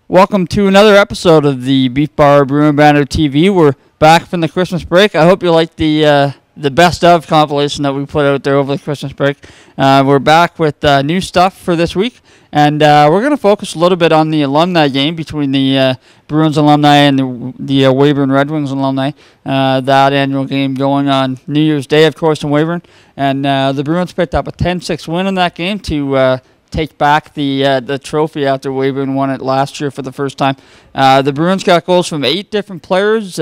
Welcome to another episode of the Beef Bar Bruin Banter TV. We're back from the Christmas break. I hope you like the best of compilation that we put out there over the Christmas break. We're back with new stuff for this week, and we're going to focus a little bit on the alumni game between the Bruins alumni and the Weyburn Red Wings alumni. That annual game going on New Year's Day, of course, in Weyburn. And the Bruins picked up a 10-6 win in that game to take back the trophy after Weyburn won it last year for the first time. The Bruins got goals from 8 different players,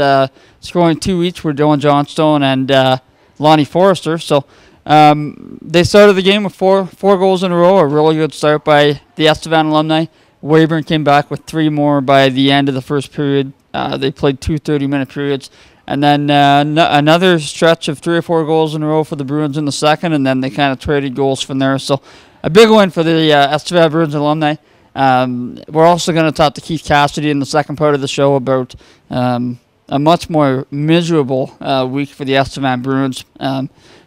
scoring 2 each were Dylan Johnstone and Lonnie Forrester. So they started the game with four goals in a row, a really good start by the Estevan alumni. Weyburn came back with 3 more by the end of the first period. They played 2 30-minute periods. And then another stretch of 3 or 4 goals in a row for the Bruins in the second, and then they kind of traded goals from there. So a big win for the Estevan Bruins alumni. We're also going to talk to Keith Cassidy in the second part of the show about a much more miserable week for the Estevan Bruins,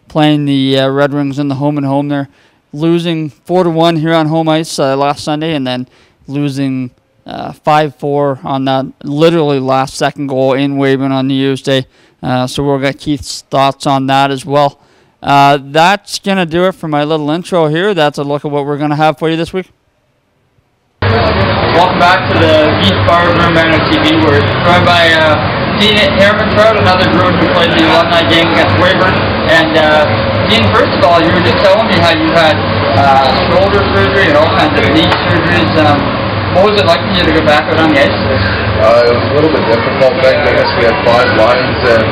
playing the Red Wings in the home and home there, losing 4-1 here on home ice last Sunday, and then losing 5-4 on that literally last second goal in Weyburn on New Year's Day. So we'll get Keith's thoughts on that as well. That's going to do it for my little intro here. That's a look at what we're going to have for you this week. Welcome back to the Beef Bar Bruin Banter TV. We're joined by Dean Hermantrout, another Bruin who played the alumni game against Weyburn. And Dean, first of all, you were just telling me how you had shoulder surgery and all kinds of knee surgeries. What was it like for you to go back out on the ice? It was a little bit difficult. Thank goodness we had 5 lines, and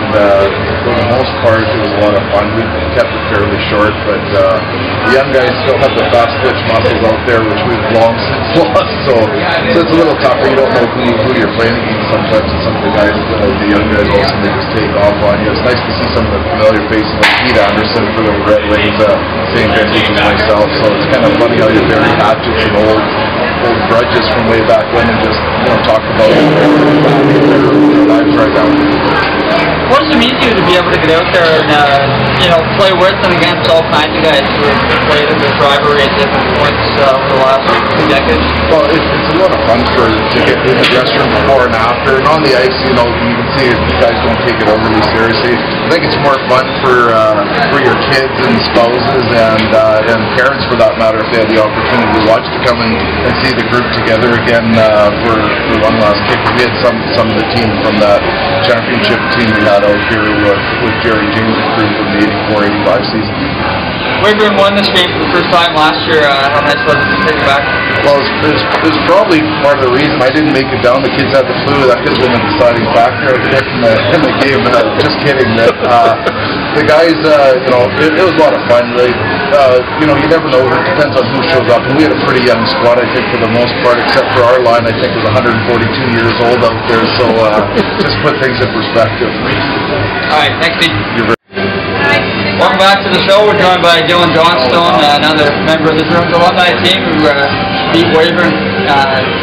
for the most part, it was a lot of fun. We kept it fairly short, but the young guys still have the fast twitch muscles out there, which we've long since lost. So it's a little tougher. You don't know who you're playing against sometimes, and some of the guys, the young guys, also they just take off on you. It's nice to see some of the familiar faces like Pete Anderson for the Red Wings, same vintage as myself. So it's kind of funny how you bury hatchets and old grudges from way back when and just talk about their lives right now. What does it mean to you to be able to get out there and play with and against all kinds of guys who have played in this rivalry at different points over the last 2 decades? Well, it's a lot of fun to get in the dressing room before and after, and on the ice, you can see if you guys don't take it overly seriously. I think it's more fun for your kids and spouses and parents, for that matter, if they have the opportunity to watch, to come and see the group together again for one last kick. We had some of the team from that championship team we had out here with Jerry James' group from the 84-85 season. Weyburn won this game for the first time last year. How nice was it to take it back? Well, it was probably part of the reason I didn't make it down. The kids had the flu. That could have been a deciding factor in the game. Just kidding. The guys, it was a lot of fun. You never know. It depends on who shows up. And we had a pretty young squad, I think, for the most part, except for our line. I think was 142 years old out there. So just put things in perspective. All right, thanks, Steve. Welcome back to the show. We're joined by Dylan Johnstone, another member of the Bruins alumni team who beat Weyburn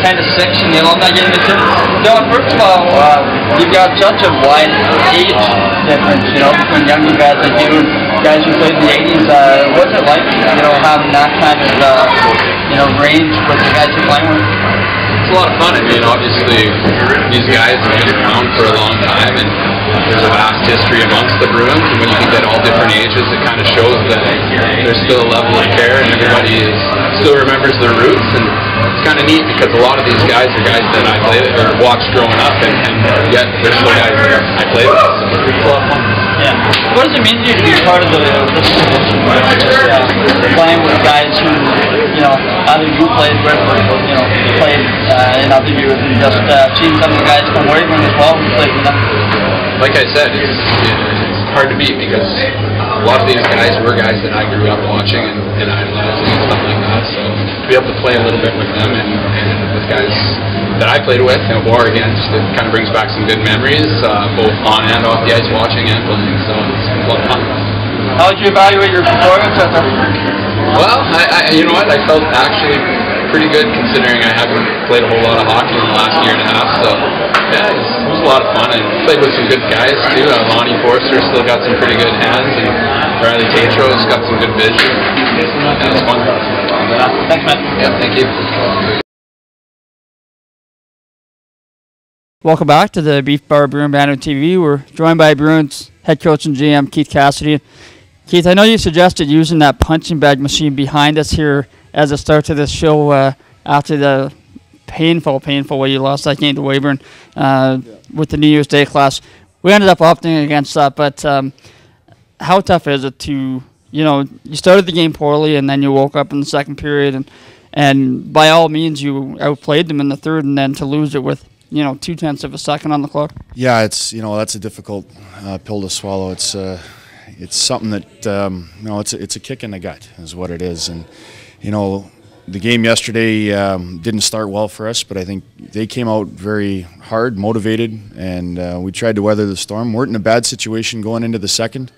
10-6 in the alumni game this year. Dylan, first of all, you've got such a wide age difference, between younger guys like you and guys who played in the 80s. What's it like, having that kind of, range with the guys you're playing with? It's a lot of fun. I mean, obviously, these guys have been around for a long time, and there's a vast history amongst the Bruins, and when you can get all different ages, it kind of shows that there's still a level of care, and everybody still remembers their roots, and it's kind of neat because a lot of these guys are guys that I played or watched growing up, and yet they're still guys that I played with, so it's a lot of fun. Yeah. What does it mean to you to be part of the tradition, playing with guys who either you played with or played in other years, and just seeing some of the guys from Weyburn as well who played with them. Like I said, it's hard to beat because a lot of these guys were guys that I grew up watching and idolizing and stuff like that. So to be able to play a little bit with them and with guys that I played with and war against, it kind of brings back some good memories, both on and off the ice, watching and playing. So it's a lot of fun. How would you evaluate your performance out there? Well, you know what? I felt actually pretty good considering I haven't played a whole lot of hockey in the last year and a half. So yeah, it was a lot of fun. I played with some good guys too. Lonnie Forster still got some pretty good hands, and Riley Tatro's got some good vision. Yeah, it was fun. Thanks, man. Yeah, thank you. Welcome back to the Beef Bar Bruin Banter TV. We're joined by Bruins head coach and GM Keith Cassidy. Keith, I know you suggested using that punching bag machine behind us here as a start to this show after the painful way you lost that game to Weyburn with the New Year's Day class. We ended up opting against that, but how tough is it to, you started the game poorly and then you woke up in the second period and by all means you outplayed them in the third, and then to lose it with 0.2 of a second on the clock? Yeah, it's that's a difficult pill to swallow. It's something that it's a kick in the gut is what it is. And the game yesterday didn't start well for us, but I think they came out very hard, motivated, and we tried to weather the storm. Weren't in a bad situation going into the second.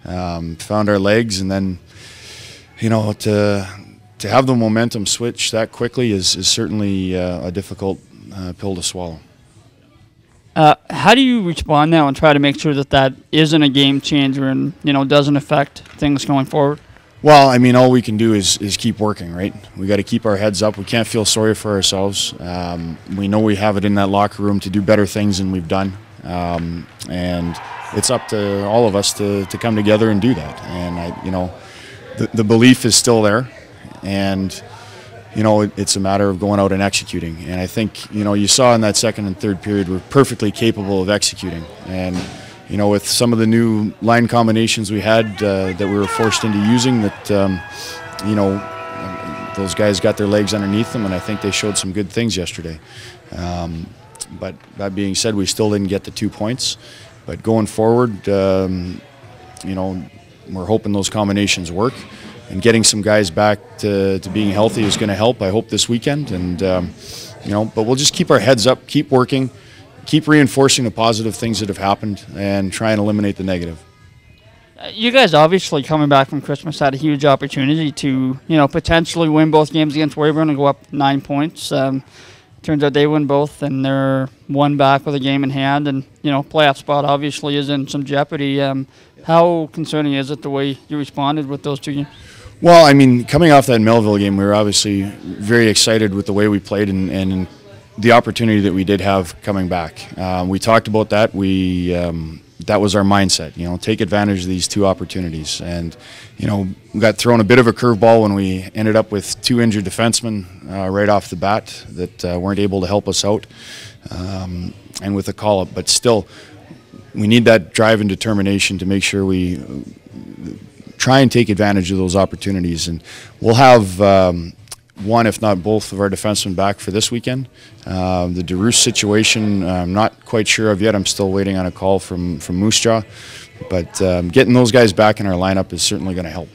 Found our legs, and then to have the momentum switch that quickly is certainly a difficult pill to swallow. How do you respond now and try to make sure that isn't a game changer and doesn't affect things going forward? Well, I mean, all we can do is keep working, right? We got to keep our heads up. We can't feel sorry for ourselves. We know we have it in that locker room to do better things than we've done, and it's up to all of us to come together and do that. And the belief is still there, and it's a matter of going out and executing. And I think, you saw in that second and third period, we're perfectly capable of executing. And, with some of the new line combinations we had that we were forced into using, that, those guys got their legs underneath them, and I think they showed some good things yesterday. But that being said, we still didn't get the 2 points. But going forward, we're hoping those combinations work. And getting some guys back to being healthy is going to help, I hope, this weekend. And, but we'll just keep our heads up, keep working, keep reinforcing the positive things that have happened, and try and eliminate the negative. You guys obviously coming back from Christmas had a huge opportunity to, potentially win both games against Weyburn and go up 9 points. Turns out they win both, and they're one back with a game in hand, and, playoff spot obviously is in some jeopardy. How concerning is it the way you responded with those 2 games? Well, I mean, coming off that Melville game, we were obviously very excited with the way we played and the opportunity that we did have coming back. We talked about that. That was our mindset, take advantage of these 2 opportunities. And, we got thrown a bit of a curveball when we ended up with 2 injured defensemen right off the bat that weren't able to help us out, and with a call-up. But still, we need that drive and determination to make sure we try and take advantage of those opportunities. And we'll have one, if not both, of our defensemen back for this weekend. The DeRoos situation, I'm not quite sure of yet. I'm still waiting on a call from Moose Jaw. But getting those guys back in our lineup is certainly going to help.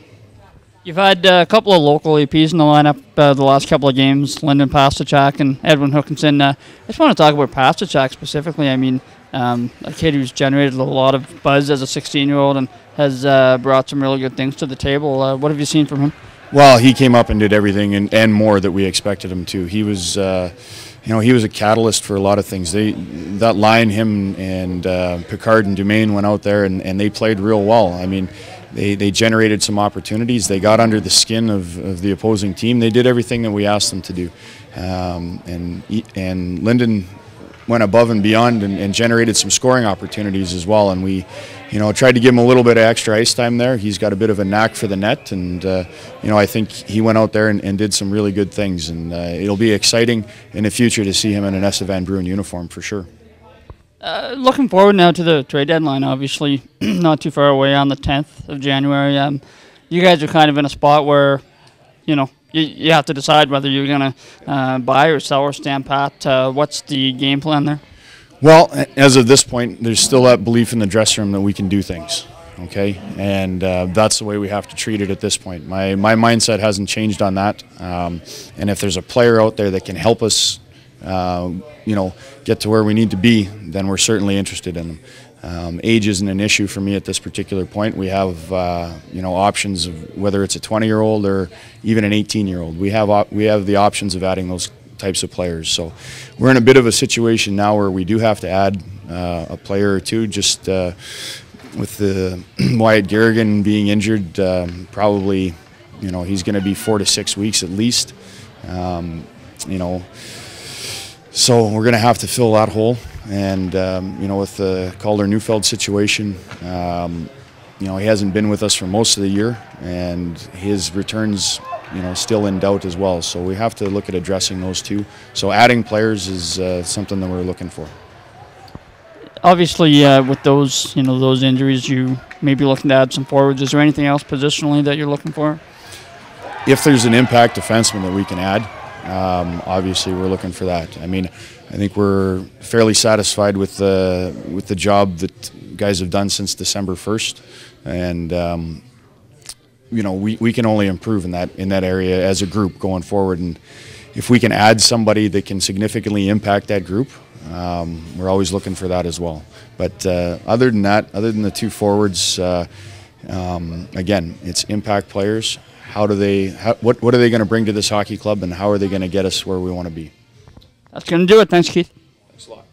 You've had a couple of local APs in the lineup the last couple of games, Lyndon Pastachak and Edwin Hookinson. I just want to talk about Pastachak specifically. I mean, a kid who's generated a lot of buzz as a 16-year-old and has brought some really good things to the table. What have you seen from him? Well, he came up and did everything and more that we expected him to. He was, he was a catalyst for a lot of things. That line, him and Picard and Dumaine went out there and they played real well. I mean, they generated some opportunities. They got under the skin of the opposing team. They did everything that we asked them to do. And Lyndon went above and beyond and generated some scoring opportunities as well. And we, tried to give him a little bit of extra ice time there. He's got a bit of a knack for the net, and I think he went out there and did some really good things. And it'll be exciting in the future to see him in an Estevan Bruin uniform for sure. Looking forward now to the trade deadline, obviously not too far away on the 10th of January. You guys are kind of in a spot where, you have to decide whether you're going to buy or sell or stand pat. What's the game plan there? Well, as of this point, there's still that belief in the dressing room that we can do things, okay? And that's the way we have to treat it at this point. My mindset hasn't changed on that. And if there's a player out there that can help us, get to where we need to be, then we're certainly interested in them. Age isn't an issue for me at this particular point. We have, options of whether it's a 20-year-old or even an 18-year-old. We have the options of adding those types of players. So we're in a bit of a situation now where we do have to add a player or two. Just with the Wyatt Garrigan being injured, probably, he's going to be 4 to 6 weeks at least. So we're going to have to fill that hole. And, with the Calder-Neufeld situation, he hasn't been with us for most of the year, and his return's, still in doubt as well. So we have to look at addressing those two. So adding players is something that we're looking for. Obviously, with those, those injuries, you may be looking to add some forwards. Is there anything else positionally that you're looking for? If there's an impact defenseman that we can add, obviously we're looking for that. I mean, I think we're fairly satisfied with the job that guys have done since December 1st, and we can only improve in that area as a group going forward. And if we can add somebody that can significantly impact that group, we're always looking for that as well. But other than that, other than the two forwards, again, it's impact players. What are they going to bring to this hockey club, and how are they going to get us where we want to be? That's going to do it. Thanks, Keith. Thanks a lot.